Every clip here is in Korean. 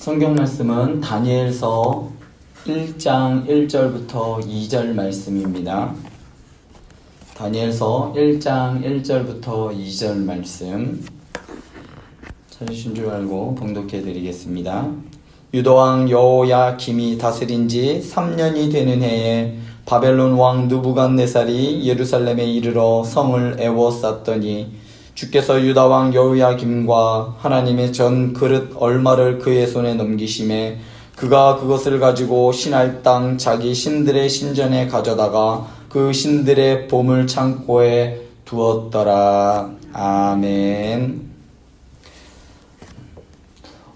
성경 말씀은 다니엘서 1장 1절부터 2절 말씀입니다. 다니엘서 1장 1절부터 2절 말씀 찾으신 줄 알고 봉독해 드리겠습니다. 유다왕 여호야김이 다스린 지 3년이 되는 해에 바벨론 왕 느부갓네살이 예루살렘에 이르러 성을 에워쌌더니 주께서 유다왕 여호야김과 하나님의 전 그릇 얼마를 그의 손에 넘기심에 그가 그것을 가지고 시날 땅 자기 신들의 신전에 가져다가 그 신들의 보물 창고에 두었더라. 아멘.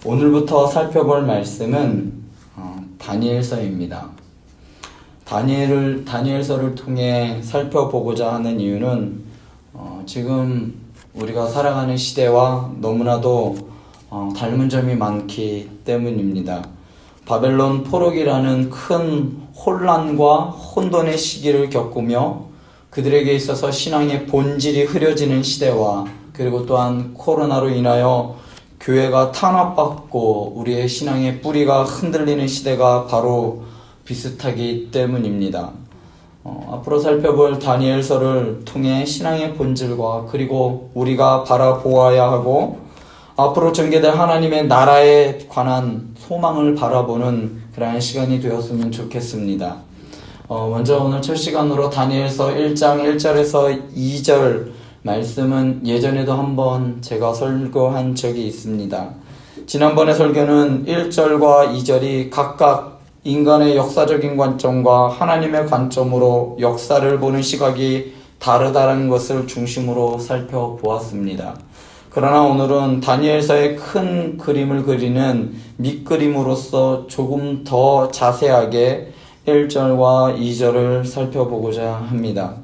오늘부터 살펴볼 말씀은 다니엘서입니다. 다니엘서를 통해 살펴보고자 하는 이유는 지금 우리가 살아가는 시대와 너무나도 닮은 점이 많기 때문입니다. 바벨론 포로기라는 큰 혼란과 혼돈의 시기를 겪으며 그들에게 있어서 신앙의 본질이 흐려지는 시대와 그리고 또한 코로나로 인하여 교회가 탄압받고 우리의 신앙의 뿌리가 흔들리는 시대가 바로 비슷하기 때문입니다. 앞으로 살펴볼 다니엘서를 통해 신앙의 본질과 그리고 우리가 바라보아야 하고 앞으로 전개될 하나님의 나라에 관한 소망을 바라보는 그러한 시간이 되었으면 좋겠습니다. 먼저 오늘 첫 시간으로 다니엘서 1장 1절에서 2절 말씀은 예전에도 한번 제가 설교한 적이 있습니다. 지난번에 설교는 1절과 2절이 각각 인간의 역사적인 관점과 하나님의 관점으로 역사를 보는 시각이 다르다는 것을 중심으로 살펴보았습니다. 그러나 오늘은 다니엘서의 큰 그림을 그리는 밑그림으로서 조금 더 자세하게 1절과 2절을 살펴보고자 합니다.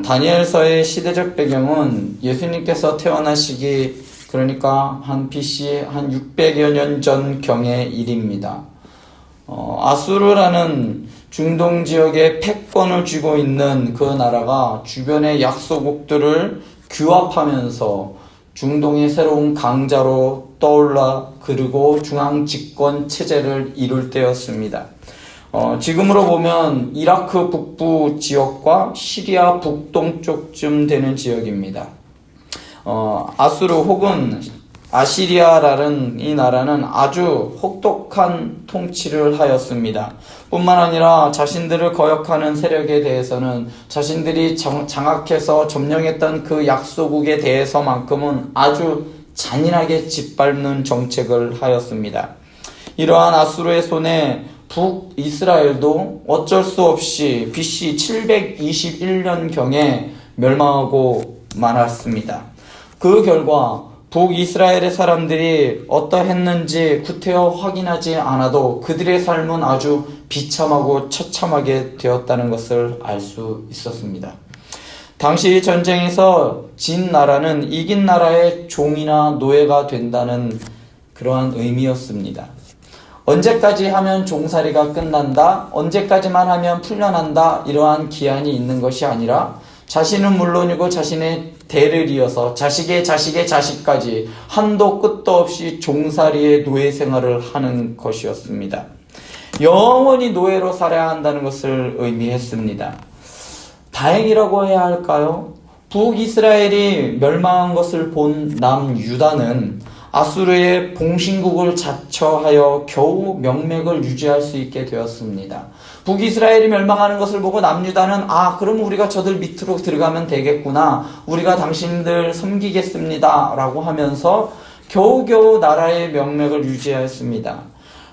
다니엘서의 시대적 배경은 예수님께서 태어나시기 그러니까 한 BC 한 600여 년 전경의 일입니다. 아수르라는 중동 지역에 패권을 쥐고 있는 그 나라가 주변의 약소국들을 규합하면서 중동의 새로운 강자로 떠올라 그리고 중앙 집권 체제를 이룰 때였습니다. 지금으로 보면 이라크 북부 지역과 시리아 북동쪽쯤 되는 지역입니다. 아수르 혹은 아시리아라는 이 나라는 아주 혹독한 통치를 하였습니다. 뿐만 아니라 자신들을 거역하는 세력에 대해서는 자신들이 장악해서 점령했던 그 약소국에 대해서만큼은 아주 잔인하게 짓밟는 정책을 하였습니다. 이러한 아수르의 손에 북이스라엘도 어쩔 수 없이 BC 721년경에 멸망하고 말았습니다. 그 결과 북이스라엘의 사람들이 어떠했는지 구태여 확인하지 않아도 그들의 삶은 아주 비참하고 처참하게 되었다는 것을 알 수 있었습니다. 당시 전쟁에서 진 나라는 이긴 나라의 종이나 노예가 된다는 그러한 의미였습니다. 언제까지 하면 종살이가 끝난다, 언제까지만 하면 풀려난다, 이러한 기한이 있는 것이 아니라 자신은 물론이고 자신의 대를 이어서 자식의 자식의 자식까지 한도 끝도 없이 종살이의 노예 생활을 하는 것이었습니다. 영원히 노예로 살아야 한다는 것을 의미했습니다. 다행이라고 해야 할까요? 북이스라엘이 멸망한 것을 본 남유다는 아수르의 봉신국을 자처하여 겨우 명맥을 유지할 수 있게 되었습니다. 북이스라엘이 멸망하는 것을 보고 남유다는 그럼 우리가 저들 밑으로 들어가면 되겠구나, 우리가 당신들 섬기겠습니다 라고 하면서 겨우겨우 나라의 명맥을 유지하였습니다.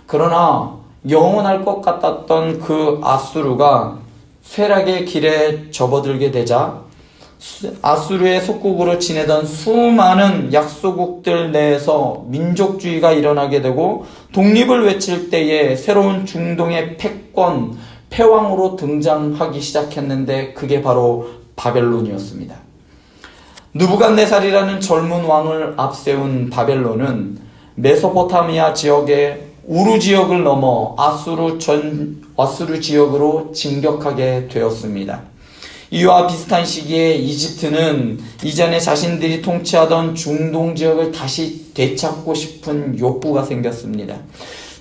그러나 영원할 것 같았던 그 아수르가 쇠락의 길에 접어들게 되자 아수르의 속국으로 지내던 수많은 약소국들 내에서 민족주의가 일어나게 되고 독립을 외칠 때에 새로운 중동의 패권, 패왕으로 등장하기 시작했는데 그게 바로 바벨론이었습니다. 느부갓네살이라는 젊은 왕을 앞세운 바벨론은 메소포타미아 지역의 우루 지역을 넘어 아수르 지역으로 진격하게 되었습니다. 이와 비슷한 시기에 이집트는 이전에 자신들이 통치하던 중동 지역을 다시 되찾고 싶은 욕구가 생겼습니다.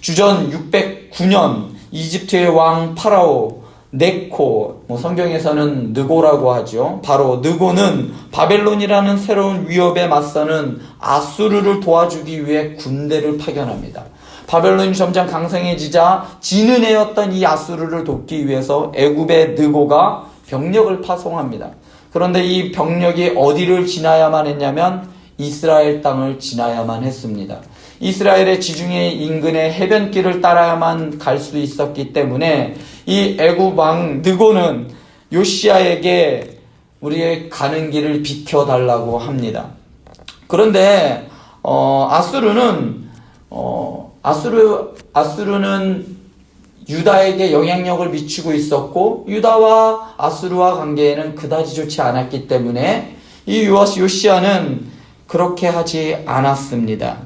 주전 609년 이집트의 왕 파라오 네코, 성경에서는 느고라고 하죠. 바로 느고는 바벨론이라는 새로운 위협에 맞서는 아수르를 도와주기 위해 군대를 파견합니다. 바벨론이 점점 강성해지자 지는 애였던 이 아수르를 돕기 위해서 애굽의 느고가 병력을 파송합니다. 그런데 이 병력이 어디를 지나야만 했냐면 이스라엘 땅을 지나야만 했습니다. 이스라엘의 지중해 인근의 해변길을 따라야만 갈 수 있었기 때문에 이 애굽 왕 느고는 요시야에게 우리의 가는 길을 비켜달라고 합니다. 그런데 아수르는 유다에게 영향력을 미치고 있었고 유다와 아수르와 관계에는 그다지 좋지 않았기 때문에 이 요시야는 그렇게 하지 않았습니다.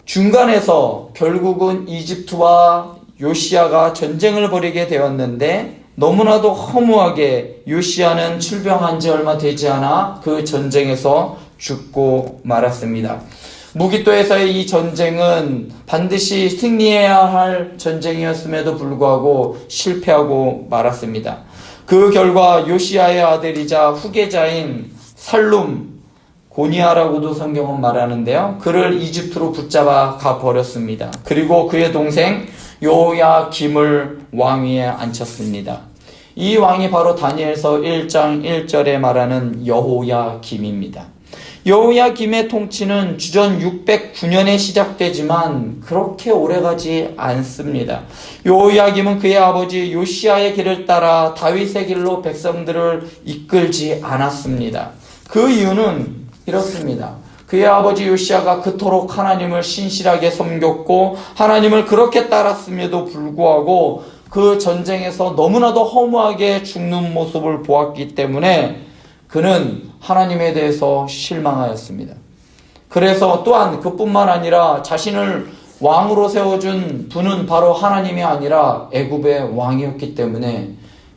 중간에서 결국은 이집트와 요시야가 전쟁을 벌이게 되었는데 너무나도 허무하게 요시야는 출병한 지 얼마 되지 않아 그 전쟁에서 죽고 말았습니다. 무기토에서의 이 전쟁은 반드시 승리해야 할 전쟁이었음에도 불구하고 실패하고 말았습니다. 그 결과 요시야의 아들이자 후계자인 살룸 고니아라고도 성경은 말하는데요. 그를 이집트로 붙잡아 가버렸습니다. 그리고 그의 동생 여호야김을 왕위에 앉혔습니다. 이 왕이 바로 다니엘서 1장 1절에 말하는 여호야김입니다. 여호야김의 통치는 주전 609년에 시작되지만 그렇게 오래가지 않습니다. 여호야김은 그의 아버지 요시야의 길을 따라 다윗의 길로 백성들을 이끌지 않았습니다. 그 이유는 이렇습니다. 그의 아버지 요시야가 그토록 하나님을 신실하게 섬겼고 하나님을 그렇게 따랐음에도 불구하고 그 전쟁에서 너무나도 허무하게 죽는 모습을 보았기 때문에 그는 하나님에 대해서 실망하였습니다. 그래서 또한 그뿐만 아니라 자신을 왕으로 세워준 분은 바로 하나님이 아니라 애굽의 왕이었기 때문에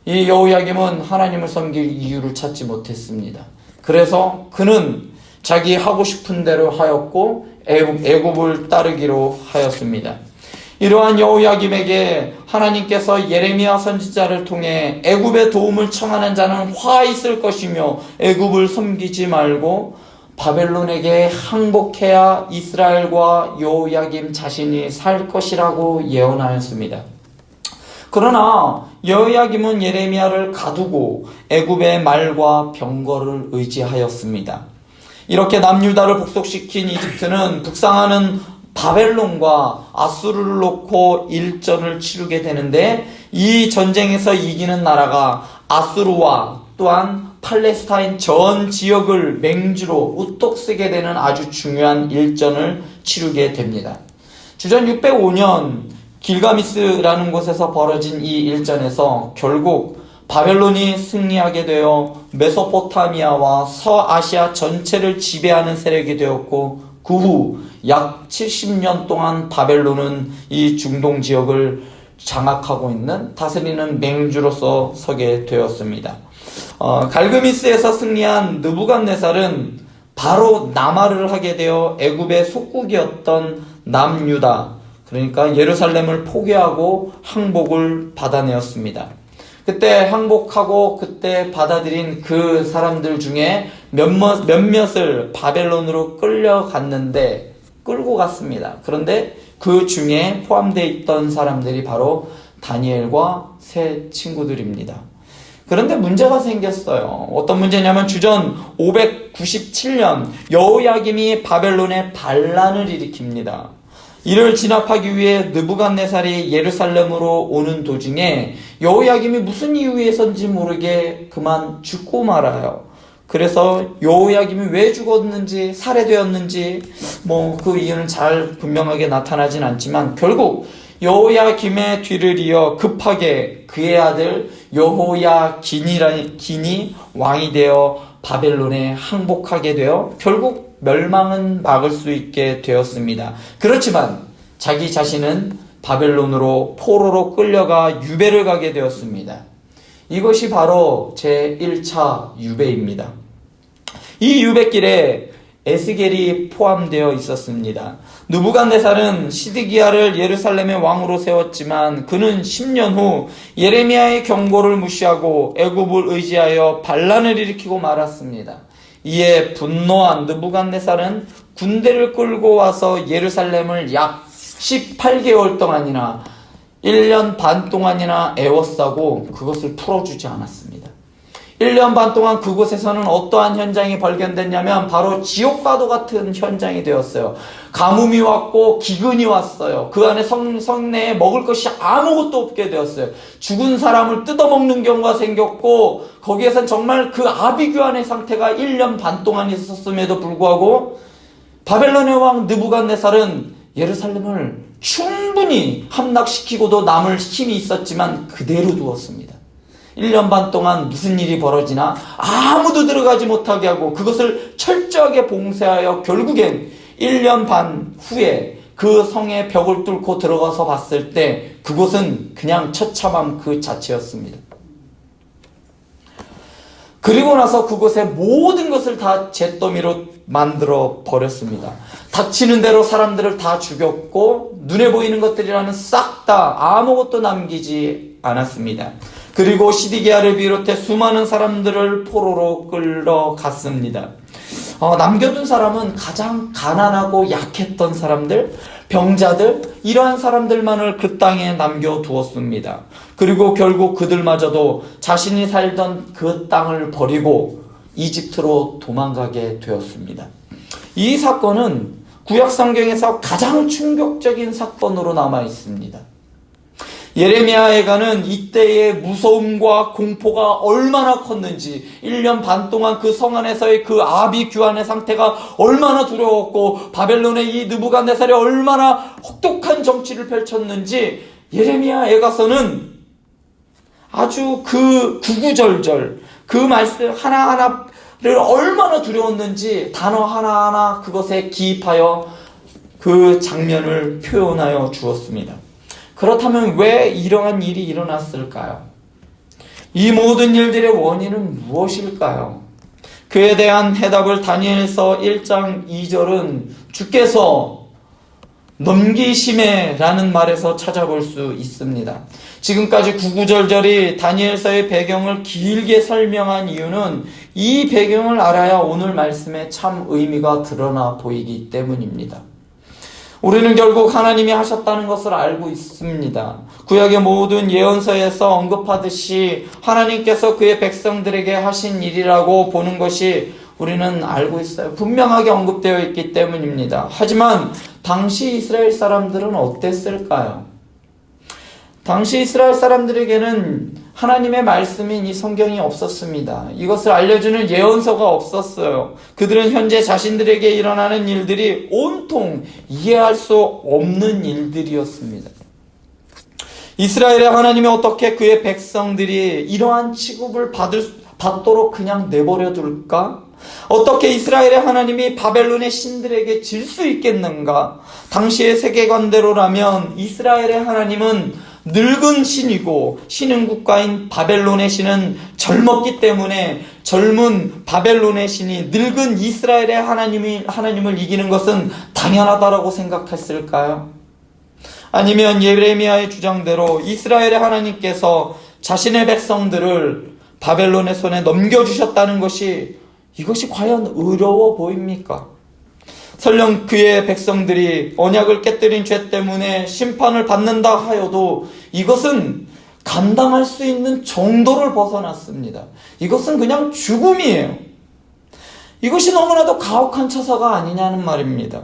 이 여호야김은 하나님을 섬길 이유를 찾지 못했습니다. 그래서 그는 자기 하고 싶은 대로 하였고 애굽을 따르기로 하였습니다. 이러한 여호야김에게 하나님께서 예레미야 선지자를 통해 애굽의 도움을 청하는 자는 화 있을 것이며 애굽을 섬기지 말고 바벨론에게 항복해야 이스라엘과 여호야김 자신이 살 것이라고 예언하였습니다. 그러나 여호야김은 예레미야를 가두고 애굽의 말과 병거를 의지하였습니다. 이렇게 남유다를 복속시킨 이집트는 북상하는 바벨론과 아수르를 놓고 일전을 치르게 되는데 이 전쟁에서 이기는 나라가 아수르와 또한 팔레스타인 전 지역을 맹주로 우뚝 쓰게 되는 아주 중요한 일전을 치르게 됩니다. 주전 605년 길가미스라는 곳에서 벌어진 이 일전에서 결국 바벨론이 승리하게 되어 메소포타미아와 서아시아 전체를 지배하는 세력이 되었고 그 후 약 70년 동안 바벨론은 이 중동 지역을 장악하고 있는 다스리는 맹주로서 서게 되었습니다. 갈그미스에서 승리한 느부갓네살은 바로 남하를 하게 되어 애굽의 속국이었던 남유다, 그러니까 예루살렘을 포기하고 항복을 받아내었습니다. 그때 항복하고 그때 받아들인 그 사람들 중에 몇몇을 바벨론으로 끌고 갔습니다. 그런데 그 중에 포함되어 있던 사람들이 바로 다니엘과 세 친구들입니다. 그런데 문제가 생겼어요. 어떤 문제냐면 주전 597년 여호야김이 바벨론에 반란을 일으킵니다. 이를 진압하기 위해 느부갓네살이 예루살렘으로 오는 도중에 여호야김이 무슨 이유에선지 모르게 그만 죽고 말아요. 그래서 여호야김이 왜 죽었는지 살해되었는지 그 이유는 잘 분명하게 나타나진 않지만 결국 여호야김의 뒤를 이어 급하게 그의 아들 여호야긴이 왕이 되어 바벨론에 항복하게 되어 결국 멸망은 막을 수 있게 되었습니다. 그렇지만 자기 자신은 바벨론으로 포로로 끌려가 유배를 가게 되었습니다. 이것이 바로 제1차 유배입니다. 이 유배길에 에스겔이 포함되어 있었습니다. 느부갓네살은 시드기야를 예루살렘의 왕으로 세웠지만 그는 10년 후 예레미야의 경고를 무시하고 애굽을 의지하여 반란을 일으키고 말았습니다. 이에 분노한 느부갓네살은 군대를 끌고 와서 예루살렘을 약 18개월 동안이나 1년 반 동안이나 애워싸고 그것을 풀어주지 않았습니다. 1년 반 동안 그곳에서는 어떠한 현장이 발견됐냐면 바로 지옥과도 같은 현장이 되었어요. 가뭄이 왔고 기근이 왔어요. 그 안에 성내에 먹을 것이 아무것도 없게 되었어요. 죽은 사람을 뜯어먹는 경우가 생겼고 거기에선 정말 그 아비규환의 상태가 1년 반 동안 있었음에도 불구하고 바벨론의 왕 느부갓네살은 예루살렘을 충분히 함락시키고도 남을 힘이 있었지만 그대로 두었습니다. 1년 반 동안 무슨 일이 벌어지나 아무도 들어가지 못하게 하고 그것을 철저하게 봉쇄하여 결국엔 1년 반 후에 그 성의 벽을 뚫고 들어가서 봤을 때 그곳은 그냥 처참함 그 자체였습니다. 그리고 나서 그곳의 모든 것을 다 잿더미로 만들어 버렸습니다. 닥치는 대로 사람들을 다 죽였고 눈에 보이는 것들이라는 싹 다 아무것도 남기지 않았습니다. 그리고 시드기야를 비롯해 수많은 사람들을 포로로 끌러갔습니다. 남겨둔 사람은 가장 가난하고 약했던 사람들, 병자들, 이러한 사람들만을 그 땅에 남겨두었습니다. 그리고 결국 그들마저도 자신이 살던 그 땅을 버리고 이집트로 도망가게 되었습니다. 이 사건은 구약 성경에서 가장 충격적인 사건으로 남아 있습니다. 예레미야 애가는 이때의 무서움과 공포가 얼마나 컸는지 1년 반 동안 그 성 안에서의 그 아비규환의 상태가 얼마나 두려웠고 바벨론의 이 느부갓네살이 얼마나 혹독한 정치를 펼쳤는지 예레미야 애가서는 아주 그 구구절절 그 말씀 하나하나를 얼마나 두려웠는지 단어 하나하나 그것에 기입하여 그 장면을 표현하여 주었습니다. 그렇다면 왜 이러한 일이 일어났을까요? 이 모든 일들의 원인은 무엇일까요? 그에 대한 해답을 다니엘서 1장 2절은 주께서 넘기심에 라는 말에서 찾아볼 수 있습니다. 지금까지 구구절절이 다니엘서의 배경을 길게 설명한 이유는 이 배경을 알아야 오늘 말씀에 참 의미가 드러나 보이기 때문입니다. 우리는 결국 하나님이 하셨다는 것을 알고 있습니다. 구약의 모든 예언서에서 언급하듯이 하나님께서 그의 백성들에게 하신 일이라고 보는 것이 우리는 알고 있어요. 분명하게 언급되어 있기 때문입니다. 하지만 당시 이스라엘 사람들은 어땠을까요? 당시 이스라엘 사람들에게는 하나님의 말씀인 이 성경이 없었습니다. 이것을 알려주는 예언서가 없었어요. 그들은 현재 자신들에게 일어나는 일들이 온통 이해할 수 없는 일들이었습니다. 이스라엘의 하나님이 어떻게 그의 백성들이 이러한 취급을 받도록 그냥 내버려 둘까? 어떻게 이스라엘의 하나님이 바벨론의 신들에게 질 수 있겠는가? 당시의 세계관대로라면 이스라엘의 하나님은 늙은 신이고 신은 국가인 바벨론의 신은 젊었기 때문에 젊은 바벨론의 신이 늙은 이스라엘의 하나님을 이기는 것은 당연하다라고 생각했을까요? 아니면 예레미야의 주장대로 이스라엘의 하나님께서 자신의 백성들을 바벨론의 손에 넘겨주셨다는 것이 이것이 과연 의로워 보입니까? 설령 그의 백성들이 언약을 깨뜨린 죄 때문에 심판을 받는다 하여도 이것은 감당할 수 있는 정도를 벗어났습니다. 이것은 그냥 죽음이에요. 이것이 너무나도 가혹한 처사가 아니냐는 말입니다.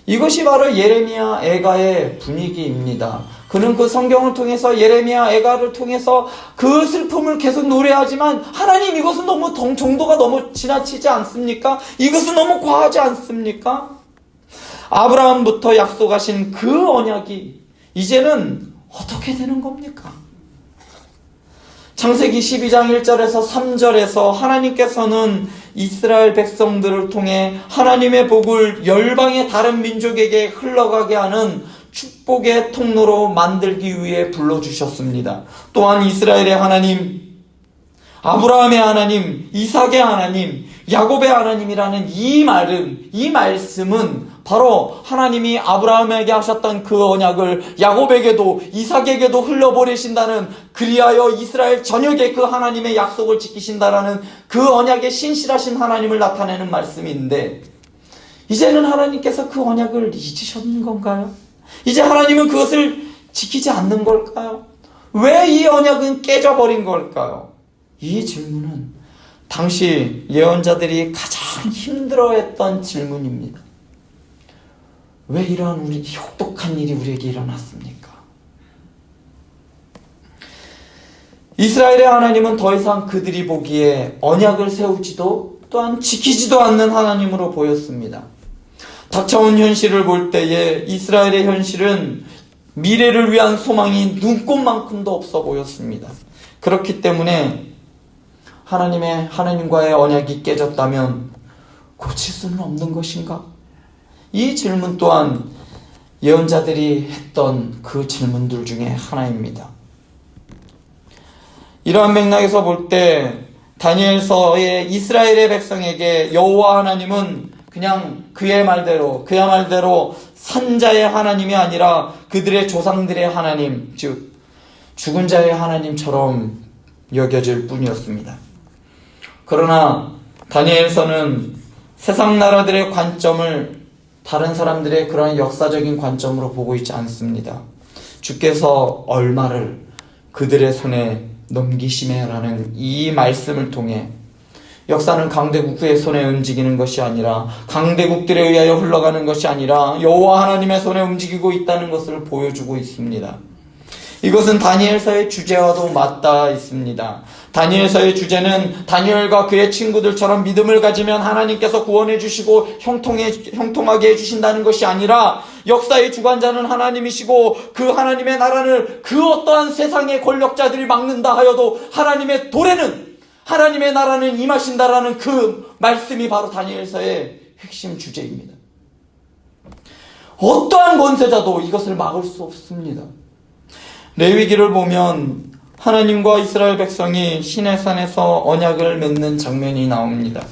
이것이 바로 예레미야 애가의 분위기입니다. 그는 그 성경을 통해서 예레미야 애가를 통해서 그 슬픔을 계속 노래하지만 하나님 이것은 너무 정도가 너무 지나치지 않습니까? 이것은 너무 과하지 않습니까? 아브라함부터 약속하신 그 언약이 이제는 어떻게 되는 겁니까? 창세기 12장 1절에서 3절에서 하나님께서는 이스라엘 백성들을 통해 하나님의 복을 열방의 다른 민족에게 흘러가게 하는 축복의 통로로 만들기 위해 불러주셨습니다. 또한 이스라엘의 하나님, 아브라함의 하나님, 이삭의 하나님, 야곱의 하나님이라는 이 말씀은 바로 하나님이 아브라함에게 하셨던 그 언약을 야곱에게도 이삭에게도 흘려보내신다는, 그리하여 이스라엘 전역에 그 하나님의 약속을 지키신다라는 그 언약의 신실하신 하나님을 나타내는 말씀인데, 이제는 하나님께서 그 언약을 잊으셨는 건가요? 이제 하나님은 그것을 지키지 않는 걸까요? 왜 이 언약은 깨져버린 걸까요? 이 질문은 당시 예언자들이 가장 힘들어했던 질문입니다. 왜 이런 우리 혹독한 일이 우리에게 일어났습니까? 이스라엘의 하나님은 더 이상 그들이 보기에 언약을 세우지도 또한 지키지도 않는 하나님으로 보였습니다. 닥쳐온 현실을 볼 때에 이스라엘의 현실은 미래를 위한 소망이 눈꼽만큼도 없어 보였습니다. 그렇기 때문에 하나님과의 언약이 깨졌다면 고칠 수는 없는 것인가? 이 질문 또한 예언자들이 했던 그 질문들 중에 하나입니다. 이러한 맥락에서 볼 때 다니엘서의 이스라엘의 백성에게 여호와 하나님은 그냥 그야말대로 산자의 하나님이 아니라 그들의 조상들의 하나님, 즉 죽은 자의 하나님처럼 여겨질 뿐이었습니다. 그러나 다니엘서는 세상 나라들의 관점을 다른 사람들의 그런 역사적인 관점으로 보고 있지 않습니다. 주께서 얼마를 그들의 손에 넘기시매라는 이 말씀을 통해 역사는 강대국의 손에 움직이는 것이 아니라, 강대국들에 의하여 흘러가는 것이 아니라 여호와 하나님의 손에 움직이고 있다는 것을 보여주고 있습니다. 이것은 다니엘서의 주제와도 맞닿아 있습니다. 다니엘서의 주제는 다니엘과 그의 친구들처럼 믿음을 가지면 하나님께서 구원해 주시고 형통하게 해주신다는 것이 아니라, 역사의 주관자는 하나님이시고 그 하나님의 나라를 그 어떠한 세상의 권력자들이 막는다 하여도 하나님의 나라는 임하신다라는 그 말씀이 바로 다니엘서의 핵심 주제입니다. 어떠한 권세자도 이것을 막을 수 없습니다. 레위기를 보면 하나님과 이스라엘 백성이 시내산에서 언약을 맺는 장면이 나옵니다.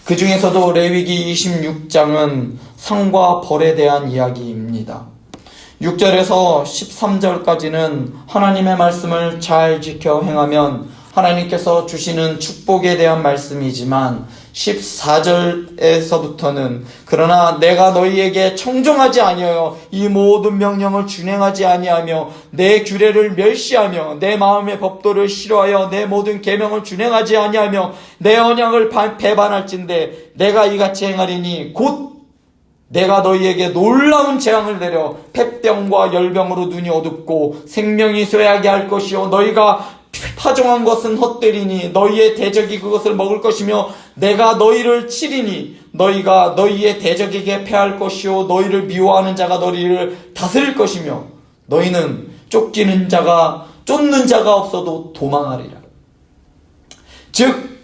그 중에서도 레위기 26장은 상과 벌에 대한 이야기입니다. 6절에서 13절까지는 하나님의 말씀을 잘 지켜 행하면 하나님께서 주시는 축복에 대한 말씀이지만, 14절에서부터는 그러나 내가 너희에게 청종하지 아니하여 이 모든 명령을 준행하지 아니하며 내 규례를 멸시하며 내 마음의 법도를 싫어하여 내 모든 계명을 준행하지 아니하며 내 언약을 배반할진대 내가 이같이 행하리니 곧 내가 너희에게 놀라운 재앙을 내려 폐병과 열병으로 눈이 어둡고 생명이 쇠하게 할 것이요 너희가 파종한 것은 헛되리니 너희의 대적이 그것을 먹을 것이며 내가 너희를 치리니 너희가 너희의 대적에게 패할 것이요 너희를 미워하는 자가 너희를 다스릴 것이며 너희는 쫓는 자가 없어도 도망하리라. 즉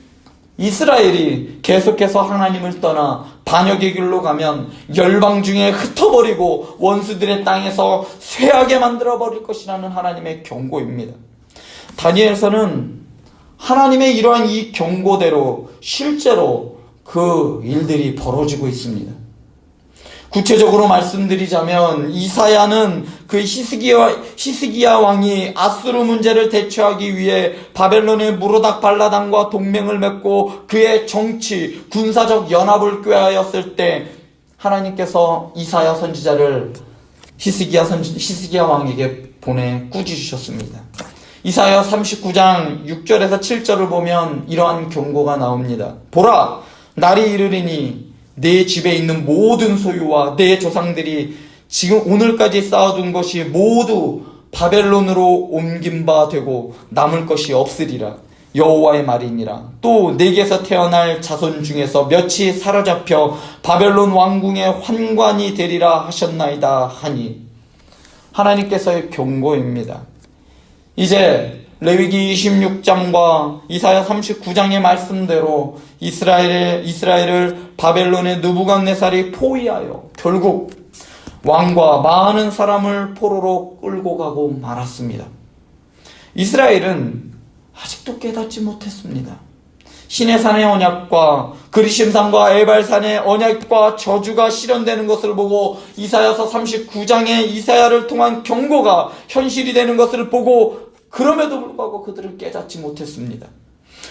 이스라엘이 계속해서 하나님을 떠나 반역의 길로 가면 열방 중에 흩어버리고 원수들의 땅에서 쇠하게 만들어버릴 것이라는 하나님의 경고입니다. 다니엘서는 하나님의 이러한 이 경고대로 실제로 그 일들이 벌어지고 있습니다. 구체적으로 말씀드리자면 이사야는 그 히스기야 왕이 아수르 문제를 대처하기 위해 바벨론의 무로닥 발라단과 동맹을 맺고 그의 정치, 군사적 연합을 꾀하였을 때 하나님께서 이사야 선지자를 히스기야 왕에게 보내 꾸짖으셨습니다. 이사야 39장 6절에서 7절을 보면 이러한 경고가 나옵니다. 보라, 날이 이르리니 내 집에 있는 모든 소유와 내 조상들이 지금 오늘까지 쌓아둔 것이 모두 바벨론으로 옮긴 바 되고 남을 것이 없으리라. 여호와의 말이니라. 또 내게서 태어날 자손 중에서 몇이 사로잡혀 바벨론 왕궁의 환관이 되리라 하셨나이다 하니, 하나님께서의 경고입니다. 이제 레위기 26장과 이사야 39장의 말씀대로 이스라엘을 바벨론의 느부갓네살이 포위하여 결국 왕과 많은 사람을 포로로 끌고 가고 말았습니다. 이스라엘은 아직도 깨닫지 못했습니다. 시내산의 언약과 그리심산과 에발산의 언약과 저주가 실현되는 것을 보고 이사야서 39장의 이사야를 통한 경고가 현실이 되는 것을 보고 그럼에도 불구하고 그들은 깨닫지 못했습니다.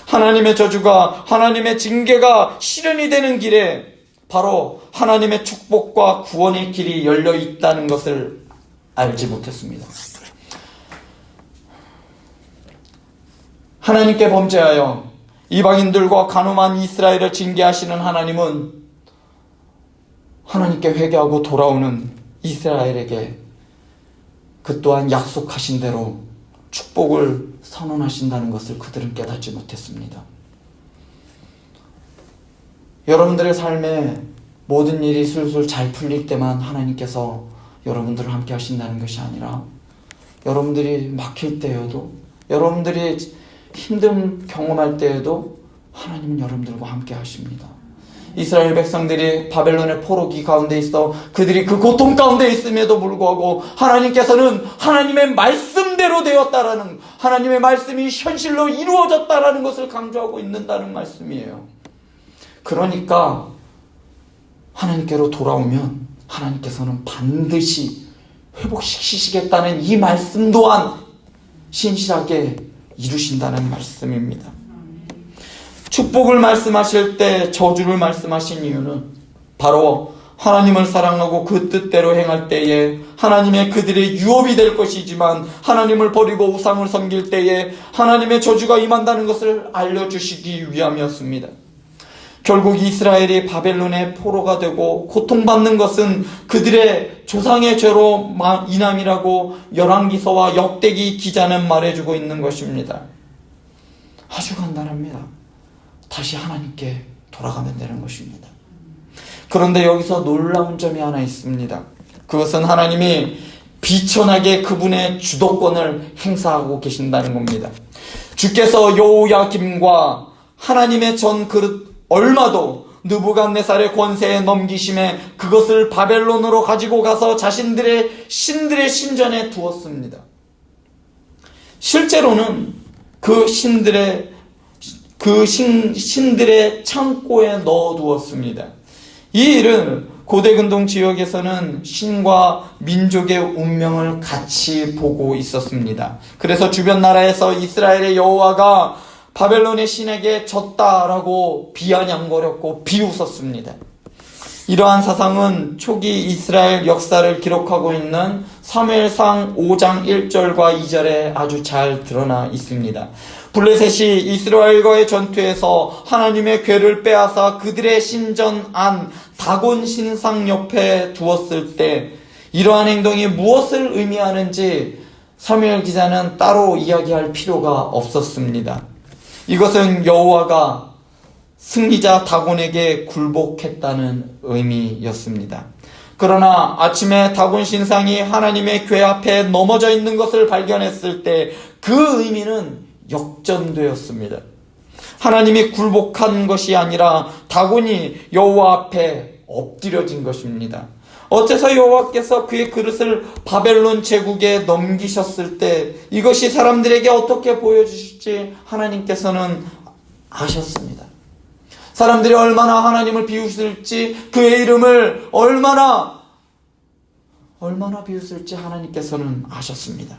하나님의 저주가 하나님의 징계가 실현이 되는 길에 바로 하나님의 축복과 구원의 길이 열려 있다는 것을 알지 못했습니다. 하나님께 범죄하여 이방인들과 간음한 이스라엘을 징계하시는 하나님은 하나님께 회개하고 돌아오는 이스라엘에게 그 또한 약속하신 대로 축복을 선언하신다는 것을 그들은 깨닫지 못했습니다. 여러분들의 삶에 모든 일이 술술 잘 풀릴 때만 하나님께서 여러분들을 함께 하신다는 것이 아니라 여러분들이 막힐 때에도, 여러분들이 힘든 경험할 때에도 하나님은 여러분들과 함께 하십니다. 이스라엘 백성들이 바벨론의 포로기 가운데 있어 그들이 그 고통 가운데 있음에도 불구하고 하나님께서는 하나님의 말씀대로 되었다라는, 하나님의 말씀이 현실로 이루어졌다라는 것을 강조하고 있는다는 말씀이에요. 그러니까 하나님께로 돌아오면 하나님께서는 반드시 회복시키시겠다는 이 말씀 또한 신실하게 이루신다는 말씀입니다. 축복을 말씀하실 때 저주를 말씀하신 이유는 바로 하나님을 사랑하고 그 뜻대로 행할 때에 하나님의 그들의 유업이 될 것이지만 하나님을 버리고 우상을 섬길 때에 하나님의 저주가 임한다는 것을 알려주시기 위함이었습니다. 결국 이스라엘이 바벨론의 포로가 되고 고통받는 것은 그들의 조상의 죄로 인함이라고 열왕기서와 역대기 기자는 말해주고 있는 것입니다. 아주 간단합니다. 다시 하나님께 돌아가면 되는 것입니다. 그런데 여기서 놀라운 점이 하나 있습니다. 그것은 하나님이 비천하게 그분의 주도권을 행사하고 계신다는 겁니다. 주께서 여호야김과 하나님의 전 그릇 얼마도 느부갓네살의 권세에 넘기심에 그것을 바벨론으로 가지고 가서 자신들의 신들의 신전에 두었습니다. 실제로는 그 신들의 창고에 넣어두었습니다. 이 일은 고대 근동 지역에서는 신과 민족의 운명을 같이 보고 있었습니다. 그래서 주변 나라에서 이스라엘의 여호와가 바벨론의 신에게 졌다라고 비아냥거렸고 비웃었습니다. 이러한 사상은 초기 이스라엘 역사를 기록하고 있는 사무엘상 5장 1절과 2절에 아주 잘 드러나 있습니다. 블레셋이 이스라엘과의 전투에서 하나님의 궤를 빼앗아 그들의 신전 안 다곤 신상 옆에 두었을 때 이러한 행동이 무엇을 의미하는지 사무엘 기자는 따로 이야기할 필요가 없었습니다. 이것은 여호와가 승리자 다곤에게 굴복했다는 의미였습니다. 그러나 아침에 다곤 신상이 하나님의 궤 앞에 넘어져 있는 것을 발견했을 때 그 의미는 역전되었습니다. 하나님이 굴복한 것이 아니라 다곤이 여호와 앞에 엎드려진 것입니다. 어째서 여호와께서 그의 그릇을 바벨론 제국에 넘기셨을 때 이것이 사람들에게 어떻게 보여주실지 하나님께서는 아셨습니다. 사람들이 얼마나 하나님을 비웃을지, 그의 이름을 얼마나 비웃을지 하나님께서는 아셨습니다.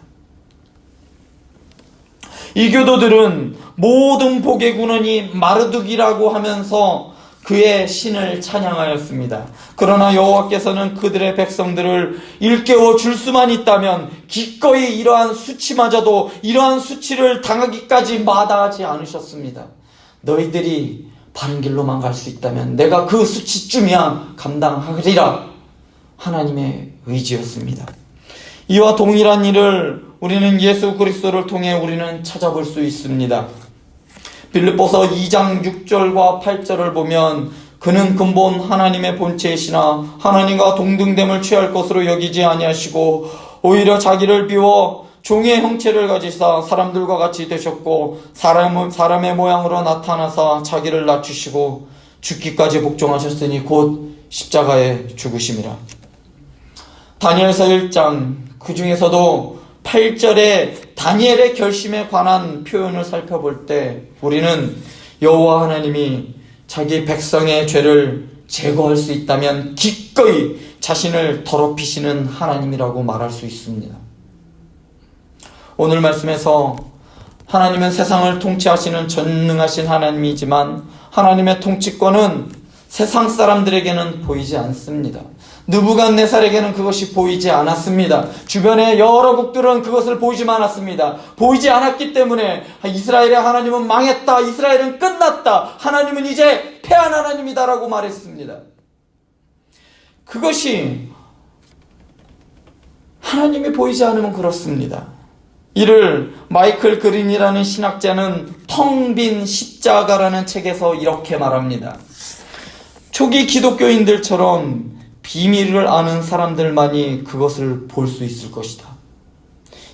이 교도들은 모든 복의 근원이 마르둑이라고 하면서 그의 신을 찬양하였습니다. 그러나 여호와께서는 그들의 백성들을 일깨워 줄 수만 있다면 기꺼이 이러한 수치마저도 이러한 수치를 당하기까지 마다하지 않으셨습니다. 너희들이 바른 길로만 갈 수 있다면 내가 그 수치쯤이야 감당하리라. 하나님의 의지였습니다. 이와 동일한 일을 우리는 예수 그리스도를 통해 우리는 찾아볼 수 있습니다. 빌립보서 2장 6절과 8절을 보면 그는 근본 하나님의 본체이시나 하나님과 동등됨을 취할 것으로 여기지 아니하시고 오히려 자기를 비워 종의 형체를 가지사 사람들과 같이 되셨고 사람의 모양으로 나타나사 자기를 낮추시고 죽기까지 복종하셨으니 곧 십자가에 죽으심이라. 다니엘서 1장 그 중에서도 8절에 다니엘의 결심에 관한 표현을 살펴볼 때 우리는 여호와 하나님이 자기 백성의 죄를 제거할 수 있다면 기꺼이 자신을 더럽히시는 하나님이라고 말할 수 있습니다. 오늘 말씀에서 하나님은 세상을 통치하시는 전능하신 하나님이지만 하나님의 통치권은 세상 사람들에게는 보이지 않습니다. 느부갓네살에게는 그것이 보이지 않았습니다. 주변의 여러 국들은 그것을 보이지만 않았습니다. 보이지 않았기 때문에 이스라엘의 하나님은 망했다, 이스라엘은 끝났다, 하나님은 이제 패한 하나님이다라고 말했습니다. 그것이 하나님이 보이지 않으면 그렇습니다. 이를 마이클 그린이라는 신학자는 텅 빈 십자가라는 책에서 이렇게 말합니다. 초기 기독교인들처럼 비밀을 아는 사람들만이 그것을 볼 수 있을 것이다.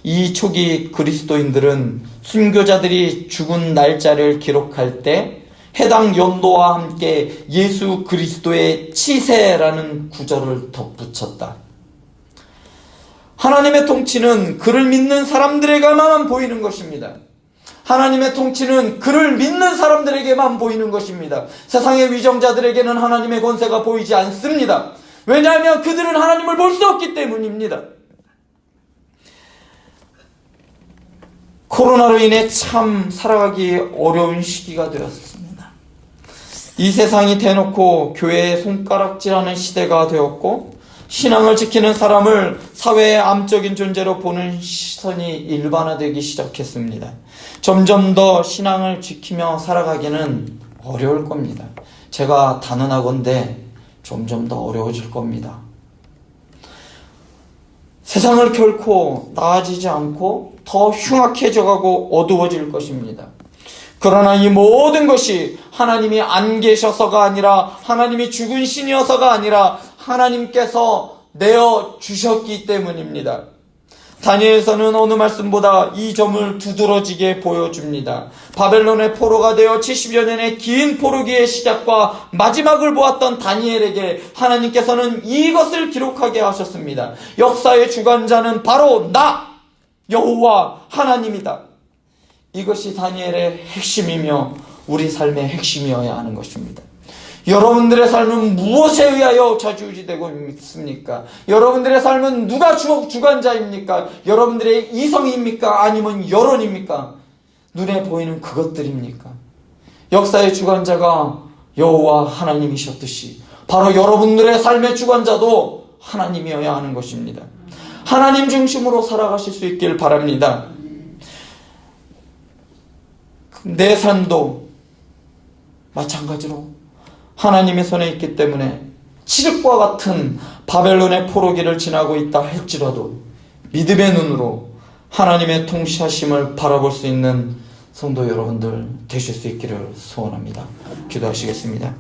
이 초기 그리스도인들은 순교자들이 죽은 날짜를 기록할 때 해당 연도와 함께 예수 그리스도의 치세라는 구절을 덧붙였다. 하나님의 통치는 그를 믿는 사람들에게만 보이는 것입니다. 하나님의 통치는 그를 믿는 사람들에게만 보이는 것입니다. 세상의 위정자들에게는 하나님의 권세가 보이지 않습니다. 왜냐하면 그들은 하나님을 볼 수 없기 때문입니다. 코로나로 인해 참 살아가기 어려운 시기가 되었습니다. 이 세상이 대놓고 교회에 손가락질하는 시대가 되었고 신앙을 지키는 사람을 사회의 암적인 존재로 보는 시선이 일반화되기 시작했습니다. 점점 더 신앙을 지키며 살아가기는 어려울 겁니다. 제가 단언하건대 점점 더 어려워질 겁니다. 세상을 결코 나아지지 않고 더 흉악해져가고 어두워질 것입니다. 그러나 이 모든 것이 하나님이 안 계셔서가 아니라 하나님이 죽은 신이어서가 아니라 하나님께서 내어주셨기 때문입니다. 다니엘서는 어느 말씀보다 이 점을 두드러지게 보여줍니다. 바벨론의 포로가 되어 70여 년의 긴 포로기의 시작과 마지막을 보았던 다니엘에게 하나님께서는 이것을 기록하게 하셨습니다. 역사의 주관자는 바로 나 여호와 하나님이다. 이것이 다니엘의 핵심이며 우리 삶의 핵심이어야 하는 것입니다. 여러분들의 삶은 무엇에 의하여 좌지우지되고 있습니까? 여러분들의 삶은 누가 주관자입니까? 여러분들의 이성입니까? 아니면 여론입니까? 눈에 보이는 그것들입니까? 역사의 주관자가 여호와 하나님이셨듯이 바로 여러분들의 삶의 주관자도 하나님이어야 하는 것입니다. 하나님 중심으로 살아가실 수 있길 바랍니다. 내 삶도 마찬가지로 하나님의 손에 있기 때문에 칠흑과 같은 바벨론의 포로기를 지나고 있다 할지라도 믿음의 눈으로 하나님의 통치하심을 바라볼 수 있는 성도 여러분들 되실 수 있기를 소원합니다. 기도하시겠습니다.